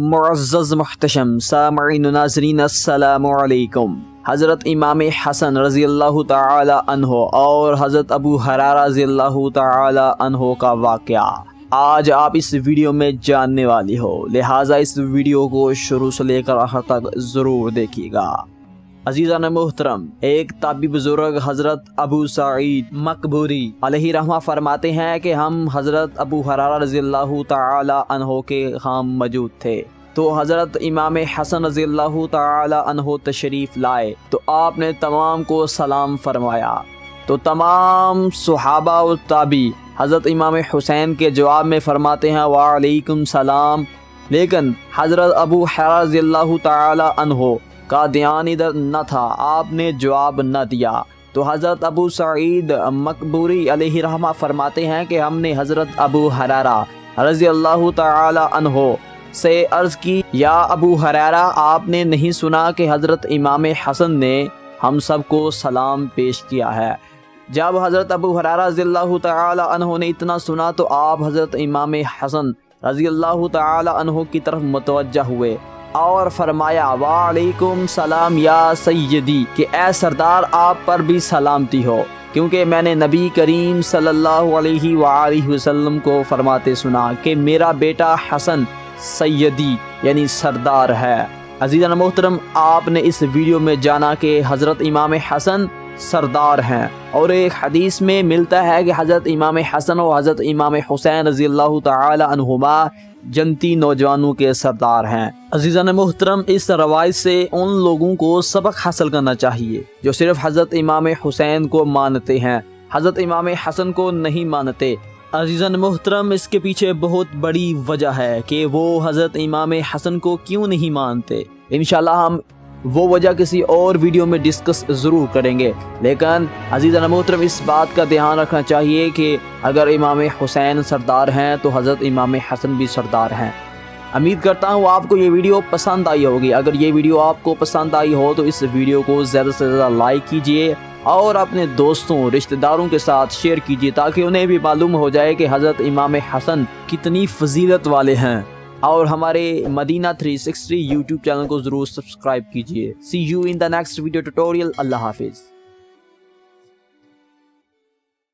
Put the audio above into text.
معزز محتشم سامعین و ناظرین السلام علیکم۔ حضرت امام حسن رضی اللہ تعالی عنہ اور حضرت ابو ہریرہ رضی اللہ تعالی عنہ کا واقعہ آج آپ اس ویڈیو میں جاننے والی ہو، لہٰذا اس ویڈیو کو شروع سے لے کر آخر تک ضرور دیکھیے گا۔ عزیزان محترم، ایک تابعی بزرگ حضرت ابو سعید مقبوری علیہ رحمہ فرماتے ہیں کہ ہم حضرت ابو ہریرہ رضی اللہ تعالی عنہ کے ہم موجود تھے، تو حضرت امام حسن رضی اللہ تعالی عنہ تشریف لائے تو آپ نے تمام کو سلام فرمایا، تو تمام صحابہ و تابعی حضرت امام حسین کے جواب میں فرماتے ہیں وعلیکم السلام، لیکن حضرت ابو ہریرہ رضی اللہ تعالی عنہ کا دھیان ادھر نہ تھا، آپ نے جواب نہ دیا۔ تو حضرت ابو سعید مقبوری علیہ رحمہ فرماتے ہیں کہ ہم نے حضرت ابو ہریرہ رضی اللہ تعالی عنہ سے عرض کی، یا ابو ہریرہ، آپ نے نہیں سنا کہ حضرت امام حسن نے ہم سب کو سلام پیش کیا ہے؟ جب حضرت ابو ہریرہ رضی اللہ تعالی عنہ نے اتنا سنا تو آپ حضرت امام حسن رضی اللہ تعالی عنہ کی طرف متوجہ ہوئے اور فرمایا وعلیکم السلام یا سیدی، کہ اے سردار آپ پر بھی سلامتی ہو، کیونکہ میں نے نبی کریم صلی اللہ علیہ وآلہ وسلم کو فرماتے سنا کہ میرا بیٹا حسن سیدی یعنی سردار ہے۔ عزیزان محترم، آپ نے اس ویڈیو میں جانا کہ حضرت امام حسن سردار ہیں، اور ایک حدیث میں ملتا ہے کہ حضرت امام حسن و حضرت امام حسین رضی اللہ تعالی عنہما جنتی نوجوانوں کے سردار ہیں۔ عزیزان محترم، اس روایت سے ان لوگوں کو سبق حاصل کرنا چاہیے جو صرف حضرت امام حسین کو مانتے ہیں، حضرت امام حسن کو نہیں مانتے۔ عزیزان محترم، اس کے پیچھے بہت بڑی وجہ ہے کہ وہ حضرت امام حسن کو کیوں نہیں مانتے۔ انشاءاللہ ہم وہ وجہ کسی اور ویڈیو میں ڈسکس ضرور کریں گے، لیکن عزیزان محترم اس بات کا دھیان رکھنا چاہیے کہ اگر امام حسین سردار ہیں تو حضرت امام حسن بھی سردار ہیں۔ امید کرتا ہوں آپ کو یہ ویڈیو پسند آئی ہوگی۔ اگر یہ ویڈیو آپ کو پسند آئی ہو تو اس ویڈیو کو زیادہ سے زیادہ لائک کیجئے اور اپنے دوستوں رشتہ داروں کے ساتھ شیئر کیجئے تاکہ انہیں بھی معلوم ہو جائے کہ حضرت امام حسن کتنی فضیلت والے ہیں، اور ہمارے مدینہ 360 یوٹیوب چینل کو ضرور سبسکرائب کیجئے۔ See you in the next video tutorial۔ اللہ حافظ۔